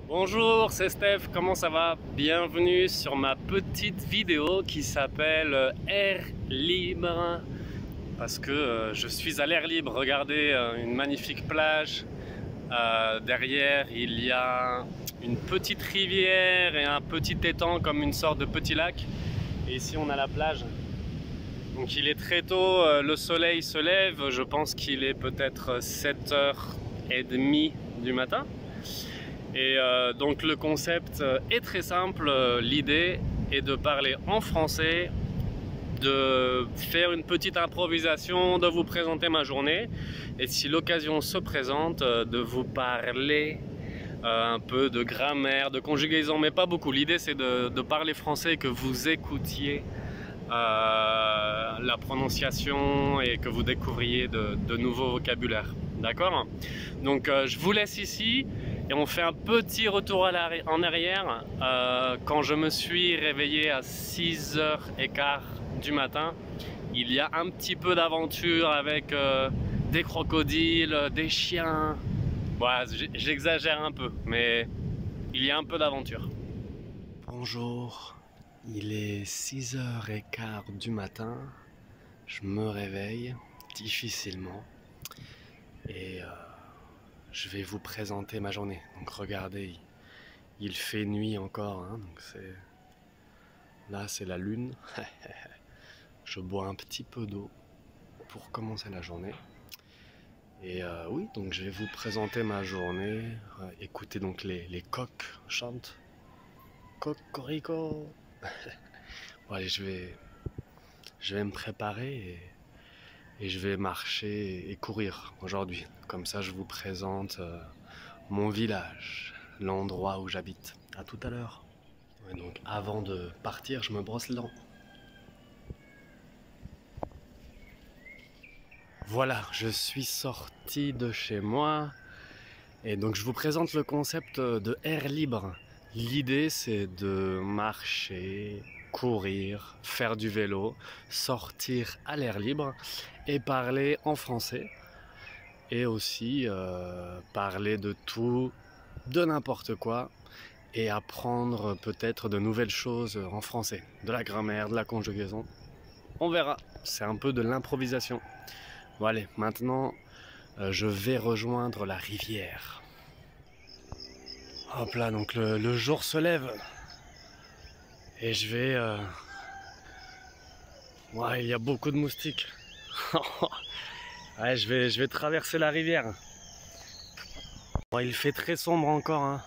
Bonjour, c'est Steph, comment ça va? Bienvenue sur ma petite vidéo qui s'appelle Air libre. Parce que je suis à l'air libre. Regardez une magnifique plage. Derrière, il y a une petite rivière et un petit étang comme une sorte de petit lac. Et ici, on a la plage. Donc il est très tôt, le soleil se lève. Je pense qu'il est peut-être 7h30 du matin. Et donc le concept est très simple, l'idée est de parler en français, de faire une petite improvisation, de vous présenter ma journée et si l'occasion se présente, de vous parler un peu de grammaire, de conjugaison, mais pas beaucoup. L'idée c'est de parler français et que vous écoutiez la prononciation et que vous découvriez de nouveaux vocabulaires. D'accord? Donc je vous laisse ici et on fait un petit retour en arrière. Quand je me suis réveillé à 6h15 du matin, il y a un petit peu d'aventure avec des crocodiles, des chiens. Voilà, j'exagère un peu, mais il y a un peu d'aventure. Bonjour, il est 6h15 du matin. Je me réveille difficilement et je vais vous présenter ma journée. Donc regardez, il fait nuit encore, hein, donc là c'est la lune. Je bois un petit peu d'eau pour commencer la journée. Et oui, donc je vais vous présenter ma journée. Écoutez donc les coqs chantent. Cocorico. Bon allez, je vais me préparer et je vais marcher et courir aujourd'hui. Comme ça, je vous présente mon village, l'endroit où j'habite. À tout à l'heure. Ouais, donc avant de partir, je me brosse les dents. Voilà, je suis sorti de chez moi. Et donc je vous présente le concept de air libre. L'idée, c'est de marcher, courir, faire du vélo, sortir à l'air libre et parler en français et aussi parler de tout, de n'importe quoi et apprendre peut-être de nouvelles choses en français, de la grammaire, de la conjugaison. On verra, c'est un peu de l'improvisation. Bon allez, maintenant je vais rejoindre la rivière. Hop là, donc le jour se lève et je vais... Ouais, il y a beaucoup de moustiques. Ouais, je vais traverser la rivière. Bon, il fait très sombre encore, hein,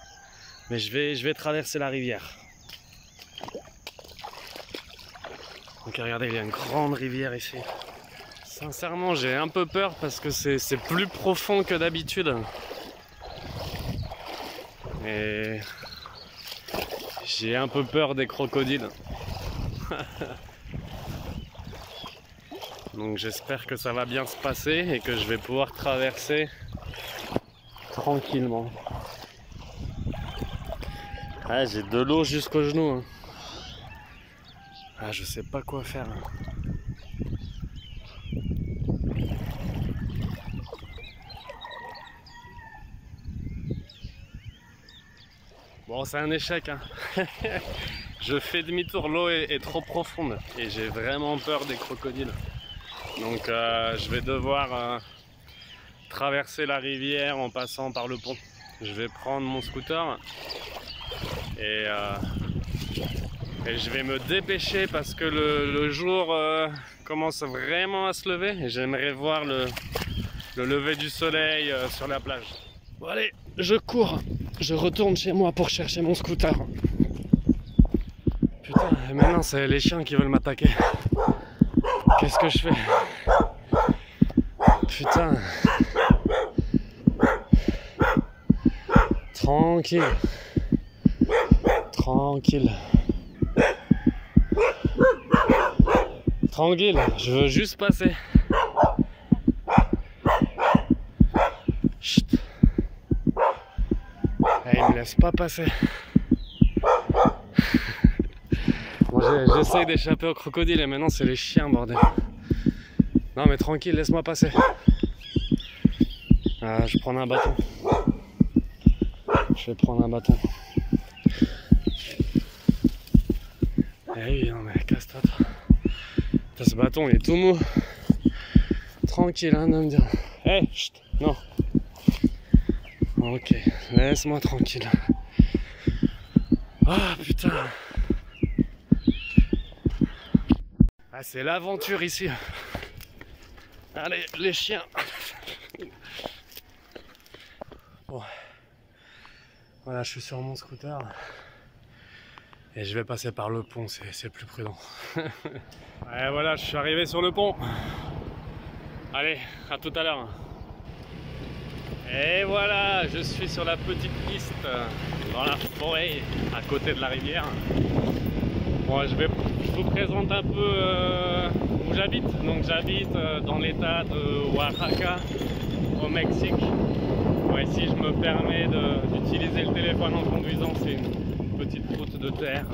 mais je vais traverser la rivière. Donc regardez, il y a une grande rivière ici. Sincèrement, j'ai un peu peur parce que c'est plus profond que d'habitude. Et j'ai un peu peur des crocodiles. Donc j'espère que ça va bien se passer et que je vais pouvoir traverser tranquillement. Ah, j'ai de l'eau jusqu'aux genoux. Hein. Ah, je sais pas quoi faire. Bon, c'est un échec, hein. Je fais demi-tour, l'eau est trop profonde et j'ai vraiment peur des crocodiles. Donc je vais devoir traverser la rivière en passant par le pont. Je vais prendre mon scooter et je vais me dépêcher parce que le jour commence vraiment à se lever et j'aimerais voir le lever du soleil sur la plage. Bon allez, je cours. Je retourne chez moi pour chercher mon scooter. Putain, maintenant c'est les chiens qui veulent m'attaquer. Qu'est-ce que je fais? Putain. Tranquille. Tranquille. Tranquille, je veux juste passer. Chut. Il me laisse pas passer. Bon, j'essaye d'échapper au crocodile et maintenant c'est les chiens, bordel. Non mais tranquille, laisse-moi passer. Je prends un bâton. je vais prendre un bâton. Eh oui, non mais casse-toi. Ce bâton il est tout mou. Tranquille, hein, non me dire. Hé, hey, non. Ok, laisse-moi tranquille. Ah putain. Ah, c'est l'aventure ici. Allez, les chiens. Bon. Voilà, je suis sur mon scooter. Et je vais passer par le pont, c'est plus prudent. Ouais, voilà, je suis arrivé sur le pont. Allez, à tout à l'heure. Et voilà, je suis sur la petite piste dans la forêt, à côté de la rivière. Bon, je vous présente un peu où j'habite. Donc j'habite dans l'état de Oaxaca, au Mexique. Bon, ici, je me permets d'utiliser le téléphone en conduisant. C'est une petite route de terre.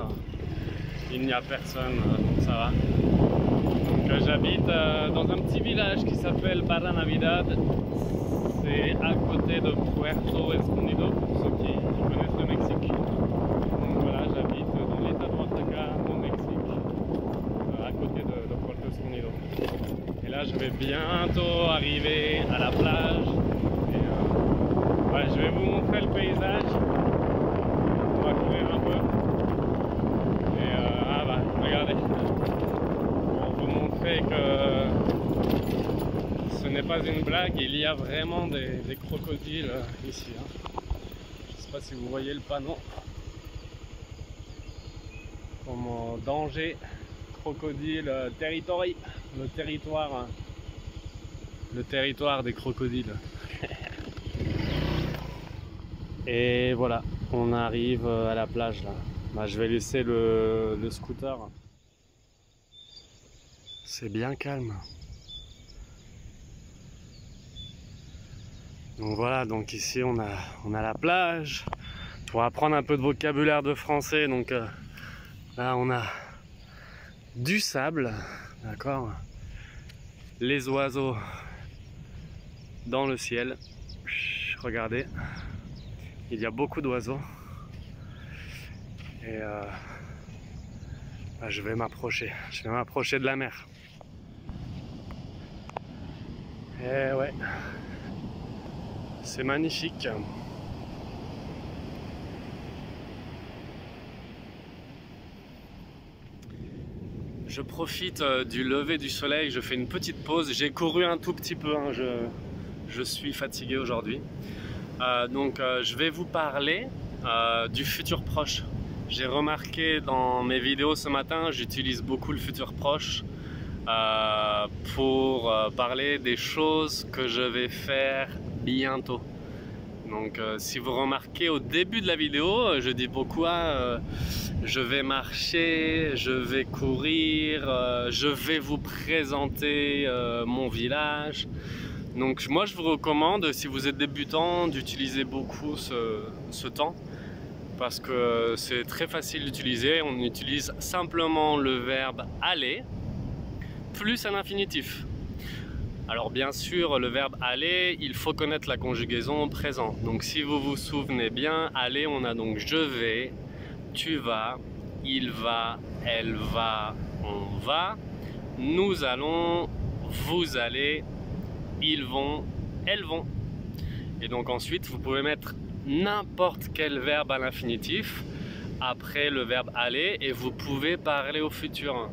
Il n'y a personne, donc ça va. Donc j'habite dans un petit village qui s'appelle Barra Navidad. C'est à côté de Puerto Escondido, pour ceux qui connaissent le Mexique. Donc voilà, j'habite dans l'état de Oaxaca, au Mexique, à côté de Puerto Escondido. Et là, je vais bientôt arriver à la plage. Et ouais, je vais vous montrer le paysage. On va courir un peu. Et ah bah, regardez. Pour vous montrer que ce n'est pas une blague, il y a vraiment des crocodiles ici. Hein. Je ne sais pas si vous voyez le panneau. Comme en danger, crocodile territory, le territoire des crocodiles. Et voilà, on arrive à la plage là. Bah, je vais laisser le scooter. C'est bien calme. Donc voilà, donc ici on a la plage. Pour apprendre un peu de vocabulaire de français, donc là on a du sable, d'accord, les oiseaux dans le ciel. Regardez, il y a beaucoup d'oiseaux. Et bah, je vais m'approcher de la mer. Et ouais. C'est magnifique. Je profite du lever du soleil, je fais une petite pause. J'ai couru un tout petit peu, hein, je suis fatigué aujourd'hui. Donc je vais vous parler du futur proche. J'ai remarqué dans mes vidéos ce matin, j'utilise beaucoup le futur proche pour parler des choses que je vais faire bientôt. Donc si vous remarquez au début de la vidéo, je dis beaucoup je vais marcher, je vais courir, je vais vous présenter mon village. Donc moi je vous recommande, si vous êtes débutant, d'utiliser beaucoup ce temps parce que c'est très facile d'utiliser. On utilise simplement le verbe aller plus un infinitif. Alors bien sûr, le verbe aller, il faut connaître la conjugaison présent. Donc si vous vous souvenez bien, aller, on a donc je vais, tu vas, il va, elle va, on va, nous allons, vous allez, ils vont, elles vont. Et donc ensuite, vous pouvez mettre n'importe quel verbe à l'infinitif après le verbe aller et vous pouvez parler au futur.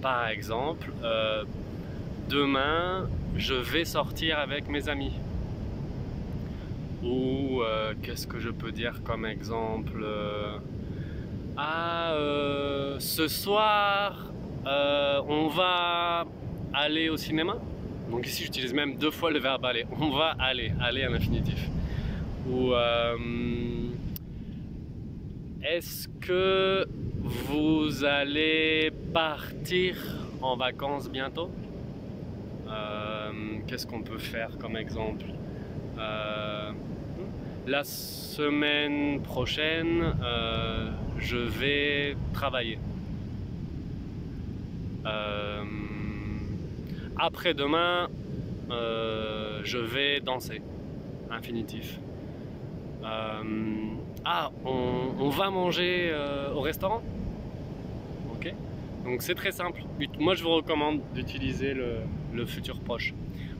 Par exemple, demain, je vais sortir avec mes amis. Ou qu'est-ce que je peux dire comme exemple? Ce soir, on va aller au cinéma. Donc ici, j'utilise même 2 fois le verbe aller. On va aller à l'infinitif. Ou est-ce que vous allez partir en vacances bientôt? Qu'est-ce qu'on peut faire comme exemple? La semaine prochaine, je vais travailler. Après-demain, je vais danser. Infinitif. Ah, on va manger au restaurant? Ok. Donc c'est très simple. Moi je vous recommande d'utiliser le futur proche.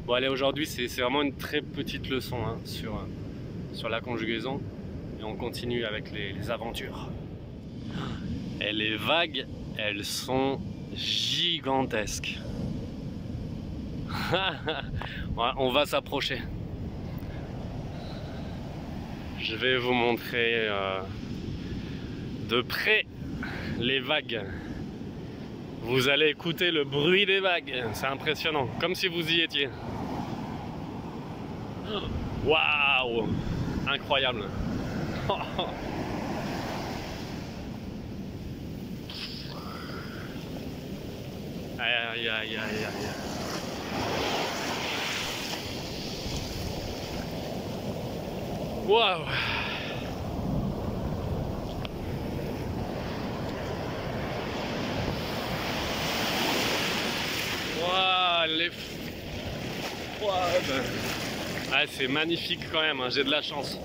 Bon allez, aujourd'hui c'est vraiment une très petite leçon hein, sur la conjugaison. Et on continue avec les aventures. Et les vagues, elles sont gigantesques. Ouais, on va s'approcher. Je vais vous montrer de près les vagues. Vous allez écouter le bruit des vagues. C'est impressionnant, comme si vous y étiez. Waouh! Incroyable. Aïe, aïe, aïe, aïe, aïe. Waouh! Waouh, les... Waouh. Ah, c'est magnifique quand même, hein, j'ai de la chance.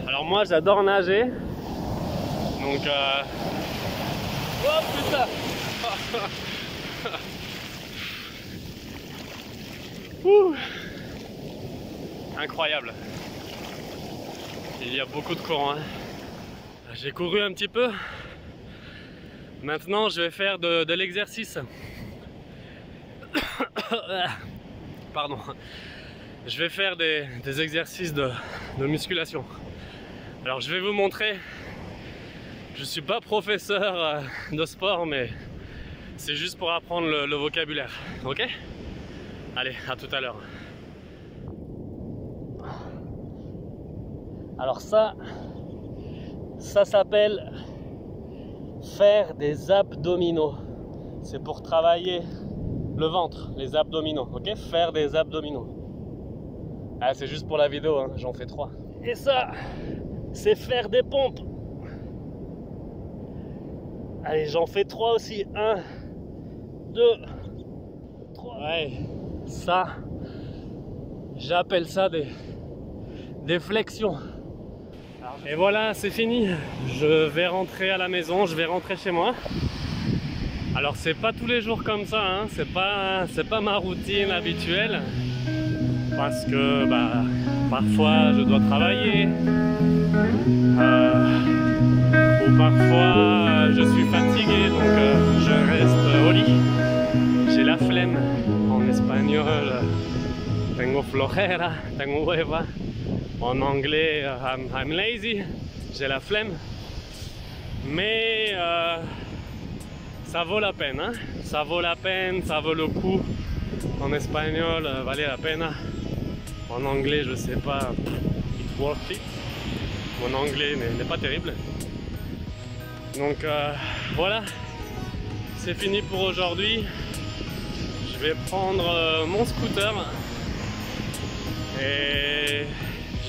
Alors moi j'adore nager. Donc oh putain. Incroyable. Il y a beaucoup de courant. Hein. J'ai couru un petit peu. Maintenant je vais faire de l'exercice. Pardon. Je vais faire des exercices de musculation. Alors je vais vous montrer. Je suis pas professeur de sport, mais c'est juste pour apprendre le vocabulaire. Ok? Allez, à tout à l'heure. Alors ça s'appelle faire des abdominaux. C'est pour travailler le ventre, les abdominaux. Ok? Faire des abdominaux. Ah, c'est juste pour la vidéo, hein. J'en fais 3. Et ça, c'est faire des pompes. Allez, j'en fais 3 aussi. 1, 2, 3. Ouais, ça, j'appelle ça des flexions. Et voilà, c'est fini. Je vais rentrer à la maison, je vais rentrer chez moi. Alors, c'est pas tous les jours comme ça, hein. C'est pas ma routine habituelle. Parce que bah, parfois je dois travailler. Ou parfois je suis fatigué, donc je reste au lit. J'ai la flemme. En espagnol, tengo flojera, tengo hueva. En anglais, I'm lazy. J'ai la flemme. Mais ça vaut la peine, hein. Ça vaut la peine, ça vaut le coup. En espagnol, vale la pena. En anglais, je sais pas. It's worth it. Mon anglais n'est pas terrible. Donc voilà, c'est fini pour aujourd'hui. Je vais prendre mon scooter et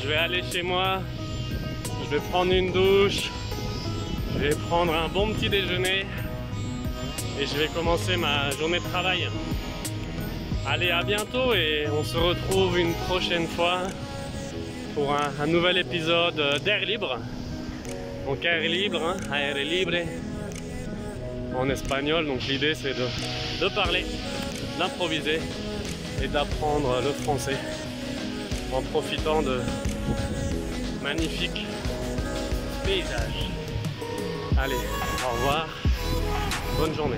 je vais aller chez moi. Je vais prendre une douche. Je vais prendre un bon petit déjeuner et je vais commencer ma journée de travail. Allez, à bientôt et on se retrouve une prochaine fois pour un nouvel épisode d'Air Libre. Donc Air Libre, hein, Air Libre en espagnol. Donc l'idée c'est de parler, d'improviser et d'apprendre le français en profitant de magnifiques paysages. Allez, au revoir, bonne journée.